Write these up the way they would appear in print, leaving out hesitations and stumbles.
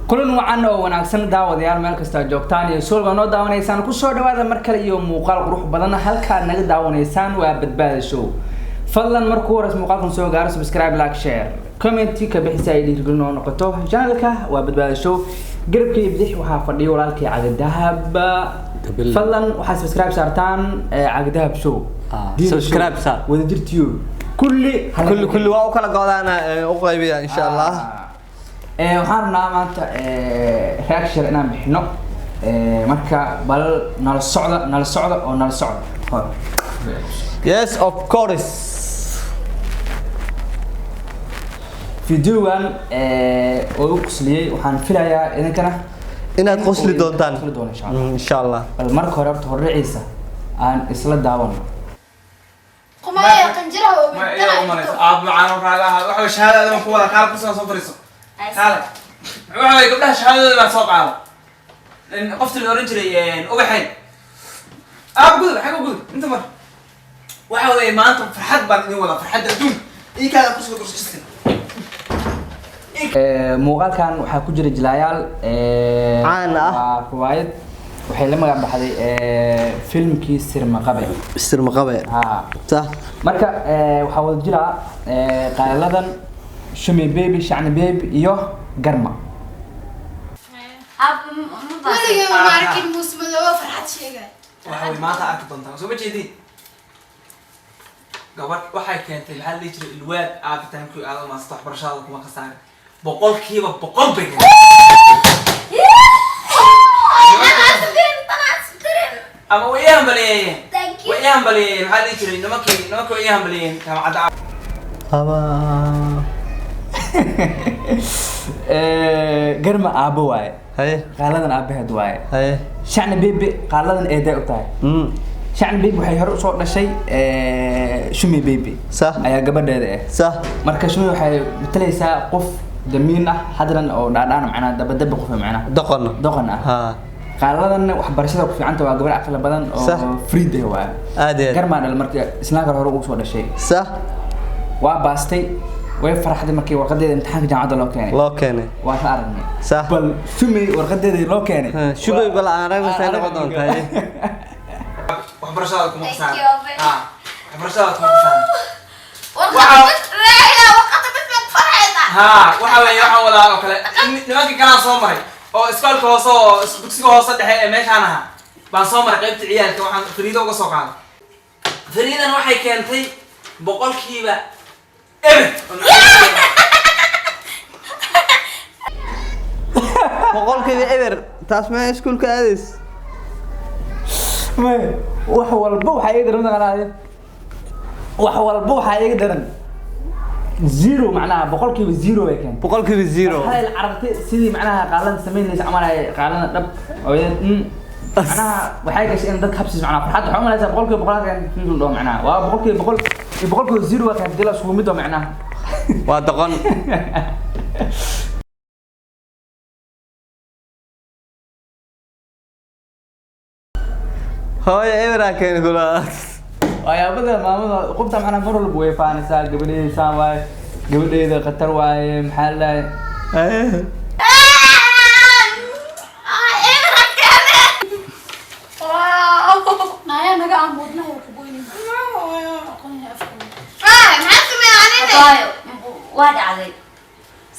kulan wacan oo wanaagsan daawadayaal meel kasta joogtaan iyo suuqa noo daawanaysaan ku soo dhawaada mar kale iyo muuqaal qurux badan halka naga daawanaysaan waa badbaado show fadlan markuu horeys muuqaalkan soo gaaro subscribe like share comment ka bixisa ay dhiirigelin oo noqoto channelka waa badbaado show garabkii bidix waxaa fadhiyo walaalkii Cali Dahab fadlan waxaa subscribe saartaan Cali Dahab show subscribe saar wada jirtiyo kulli waa u kala go'daana u qaybiya insha Allah waxaan rabnaa maanta reaction inaan bixino marka bal nala socda oo nala socda yes of course videogan oo u qusliyay waxaan filayaa idinkana inaad qosli doontaan insha Allah bal marka hore horriciisa aan isla daawano قماية قنجرة aad macaan raalaha waxa shahaadada ku wada qaal ku soo fariiso qaal waxa gabdhaha shahaadada la soo qaado in qoftii la oran jiray ubaxay gudub xaga gudub inta mar waxa weey maanta farxad baan idin wada farxad adduun ii kaada ku soo gursistay muuqaalkan waxaa ku jira jilaayaal caan ah riwaayad waxay la magac baxday filmkii Sirmaqabe صح marka waxa wada jira qaaladan Shumi Baby Shani Baby iyo Garma ولي ما أركي الموسم ده فرحت شيء waxa weey maanta arki doontaan soo ma jeedin gabadh waxay keentay maxaa la jiray ilwaad aabitaanku aad ma sax barashada kuma qasaar boqolkiiba boqol bay ama wayaan baleeyeen maxaa la jiray nimanka wayaan baleeyeen jaamacadda Garma aabo waaye haye qaaladan aabaheed waaye haye Shani Baby qaaladan eeday u tahay Shani Baby waxay hore u soo dhashay Shumi Baby صح ayaa gabadheeda صح marka Shumi waxay matalaysaa qof damiin ah hadran oo dhaadhaan macna dabadaba qof macna doqon ah ha qaaladan waxbarashada ku fiicanta waa gabar aqal badan oo free day waa aad Garma dal markii islaanka hore ugu soo dhashay صح waa baastay way farxday markii warqadeeda imtixaanka jaamacadda loo keenay waa ka aragnay صح bal Shumi warqadeeda loo keenay shubay bal aan aragno say noqon doontaa waxbarashada kuma qasaar waxbarashada kuma qasaar waxa weeye waxaan wadaa oo kale nimanka galaan soo maray oo iskoolka hoose oo dugsiga hoose dhexe ee meeshaan aha baan soo maray qaybta ciyaalka waxaan fariido uga soo qaaday fariidan waxay keentay boqolkiiba boqolkiiba eber taas ma iskuulka aadays wax walba waxa iga daran qanaadeen wax walba waxa iga daran zero macnaha boqolkiiba zero ay keen boqolkiiba zero hal aragtay sidii macnaha qaalan sameynaysa amalay qaalana dhab oo macnaha waxay gashay in dad habsis macnaha farxad waxa umalaysa boqolkiiba boqol kan fiil doo macnaha waa boqolkiiba zero waa kan dila isku mid oo macnaha waa doqon hooyo eberaa keen kula ayaabada maamada qofta macnaha mar walba way faanaysaa gabadheeda waaye gabadheeda qatar waaye maxaa la نايا نجا عمودنا يا كبويني واحد علي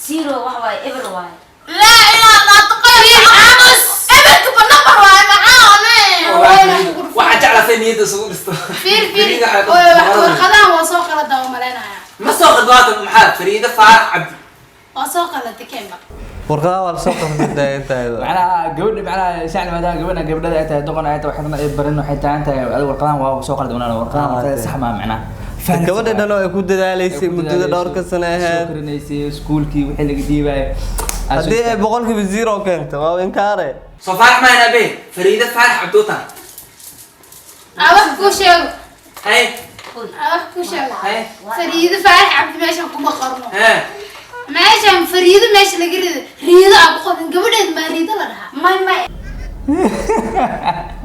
زيرو واحد إبر واحد لا إله لا تقولي عامس إبرك بالنبر واي معانا waxaan jeclahay niyada soo dhisto فير ورخدان وسوق لا داو ملينا ma soo qadwaado maxaa fariida faarax cabdi وسوق لا تكيما warqada waa soo qornay intaayda macnaha gabadha macnaha shacni maadaama gabadha ay tahay doqon ay tahay waxna ay barin waxay tahay adiga warqadan waa soo qaldan warqadan sax ma macnaha gabadha dhan oo ay ku dadaalaysay muddada dhowr ka sano ahayd soo iskuulkii wixii laga diibay hadii ay boqolkiiba zero keento waa inkaare soo faarax ma nabe fariida faarax cabduuta أروح كوشيو hay أروح كوشيو hay فريد فارح عبد ماشي كم قرنه ha ماشي فريد ماشي لقريد ريد أبو خدن قبل ما ريد لها ما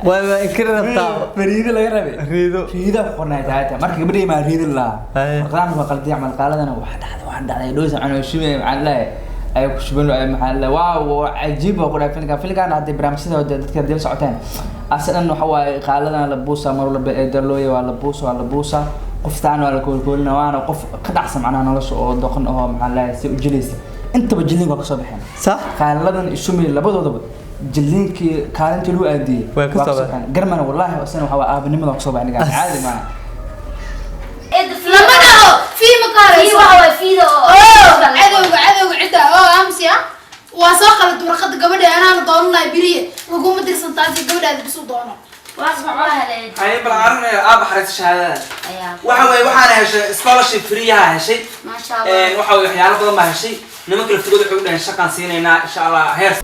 waa inkir rabtaa fariida laga rabay riido riida qornay tahay markii gabadhay ma riida la Ay. warqadan waa qaldi amal qaaladana wax dhacday dhoos aan shimay macallay ay ku shubeen maxaa la waa cajiib oo qora filkan hadda barnaamijyada dadka dil socotaan asalan waxa waaye qaaladan la buusa mar walba ee darlooya waa la buusa qoftaan waa la koolkoolina waana qof ka dhacsan macnaha nolosha oo doqon oo maxaa la si u jilaysa intaba jilin ka soo baxeen صح qaaladan isumay labadoodaba jilinkii kaalintii loo aadiyay way ka soo baxeen garmana wallahi asana waxa waa aabanimada ka soo baxeen caadi ma lama dhaho fii ma في kaarayso واحد في ذا cadowga cidda oo amsiya waa soo qalad warqada gabadha anaan doonanahay biriye laguma dirsan taasi gabadhaada bisu doono واسمع واحد haye bal arrinaya aab xariis shahaadada ايام waxa way waxaan heshay scholarship free ah heshay ما شاء الله waxa way waxyaalo badan baa heshay nimanka laftigooda waxay u dhahan shaqaan siinaynaa insha Allah heer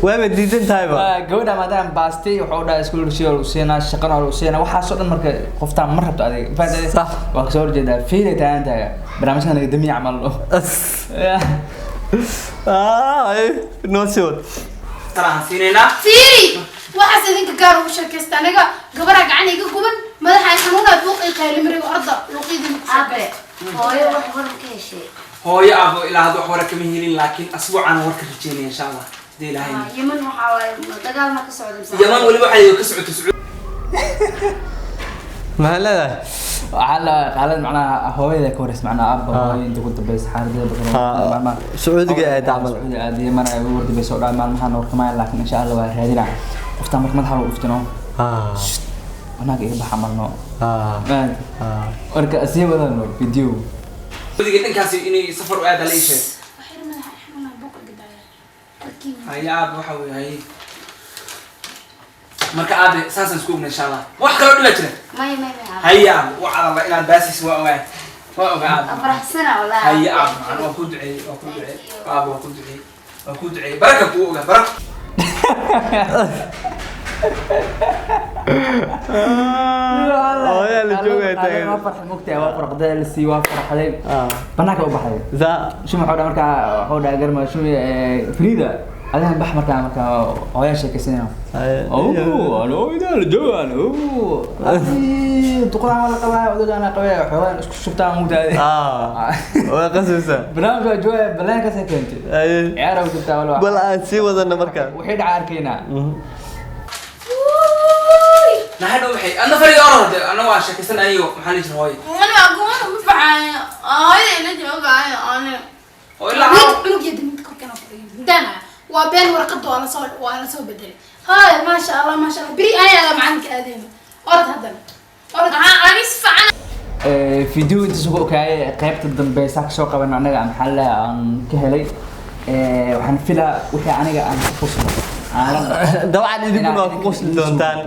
waa diidan tahay ba gabadha maadaama baastay wuxuu dhahay iskuul shiil u seenaa shaqana u seenaa waxa soo dhan marka qoftaan ma rabto adiga faadade صح waa ka soo horjeedaa fiilay taantaga barnaamijkan laga damiya camal noo sii wad taraan siinaynaa fiiri waxaas idinka gaar ugu sheekaysta aniga gabadha gacan iga guban madaxa xanuunaad buuqii qaylimariga orda luuqidii ابي هو يروح ورا كل شيء hooyo aabo ilaa hadda wax wara kama helin laakiin asbuucan warka rajeynaya insha Allah hadii ilaahay يمن وحاول دقال ما كسعود مساعد yaman wali waxay ka socoto Sacuud maxaa leedahay waxaa la qaalad macnaha hooyada ka horeys macnaha abba hooyo inta ku dambeys xaaladda Ha, Sacuudiga aad camal. Sacuudiga aad iyo mar ay ugu dambeys oo dhaan maalmahan warkamay laakiin insha Allah waa raadina qofta marka madaxa lagu iftino anaga iga baxamalno marka asii wadan video wadiga dhankaasi inay safar u aad la ishay waxay madaxa xanuunaad buuqii gadaaya haye aab waxa way haye marka aabe saasan isku ogna insha Allah wax kale oo dhila jira ما ما haye aab waxa la inaan baasis waa ogaay افرح سنه والله haye aab aan waa ku duceeyay aab waa ku duceeyay baraka ku ogaa baraka hooyaa la joogay taagan waa farxad mugtay waa farxaday la sii waa farxaday banaanka u baxay za شو محاولة مركا حودا قرما شو فريدة أنا بح مركا هواي شيء كسينا أوه أنا إذا الجوان أوه تقول أنا قوي وده أنا قوي حوالي شفتها موتة waa qasaysa برنامج جوا بلان كسر كنت عارف شفتها ولا bal aan sii wadana markaa وحيد عاركينا نحن وحي أنا فريق أرد أنا وعشان كسر أيوه محل جنوي أنا أقول أنا مفعل هاي اللي جوقا أنا ولا بنو جد من كنا دنا وبين ورقته وأنا سو بدري هاي ما شاء الله ما شاء الله بري أنا معك أدين أرد هذا أرد أنا إسفع فيديو أنت سوق كاي قيبت الدنبي ساك سوق قبل معنا عن محل عن كهلي وحنفلا وحي أنا عن فصل dabcan idinkuna waa ku qosli doontaan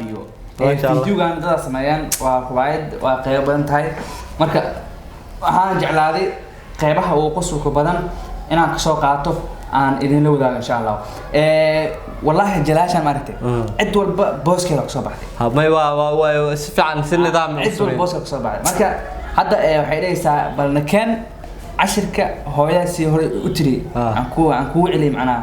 فيديوغان dada sameeyaan waa kubaayad waa qayb badan tahay marka waxaan jeclaaday qaybaha ugu qosolka badan inaan ka soo qaato aan idin la wadaago insha Allah wallahi jalaashan maartay cid walba booskeeda ka soo baxday may waa si fiican si nidaam cid walba booskeeda ka soo baxday marka hadda waxay dhaysaa balna kan cashirka hooyadaasi hore u tiri aan ku celiyay macnaha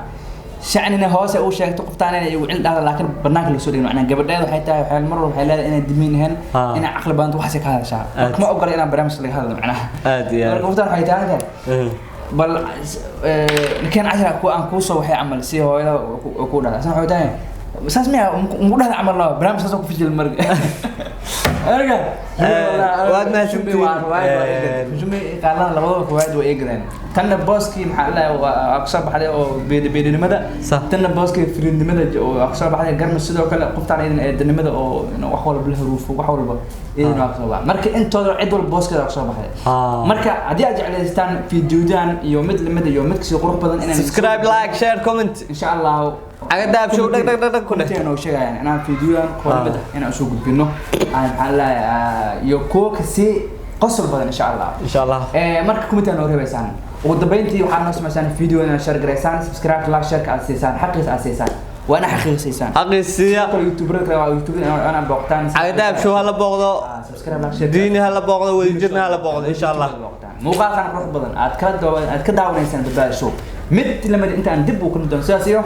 شعننا هوسة أو شيء تقطعنا وعند هذا لكن برنامج السوري معنا قبل ده وحيتها وحيل مرة وحيل إن الدمين هن إن عقل بانت وحسك هذا الشعب ما أقول إن برنامج اللي هذا معناه عادي يعني قفتها حيتها هذا بل كان عشرة أنكوسه وحي عمل سيه هو إذا وكودا سامع حيتها بس اسمع نقول هذا عمل الله برنامج ساسو في المرق أرجع واد ما شو شومي قالنا لبضوا كوايد وإيجرين تنا باسكي محله وأقصى بحده وبيد نمدا تنا باسكي فريد نمدا وأقصى بحده قرن السد وكلا قفت على إذن نمدا أو إنه وحول بالحروف وحول ب إذن أقصى بعد مرك أنت عدول باسكي أقصى بحده مرك عدي أجعل استان في جودان يوم مثل مدة يوم مكسي قروح بدن إن سبسكرايب لايك شير كومنت إن شاء الله عقدها بشو دق دق دق كله أنا وشيء يعني أنا في جودان كل بدأ أنا أسوق بينه أنا محله يوكوك سي قصر بدن إن شاء الله إن شاء الله marka kumita noo reebaysan ugu dambeyntii waxaan noo sameeysan video inaan share gareysaan subscribe like share ka aasaysan xaqiis aasaysan waana xaqiiqaysan xaqiisiya youtuber ka waa youtuber ana booqtaan عقدها بشو هلا بوقدو subscribe like share ديني هلا بوقدو wadajirna halla booqdo إن شاء الله muuqaalkan qurux badan aad ka daawanaysan badbaado show mid lamid inta aan dib u kulmi doono sidaas iyo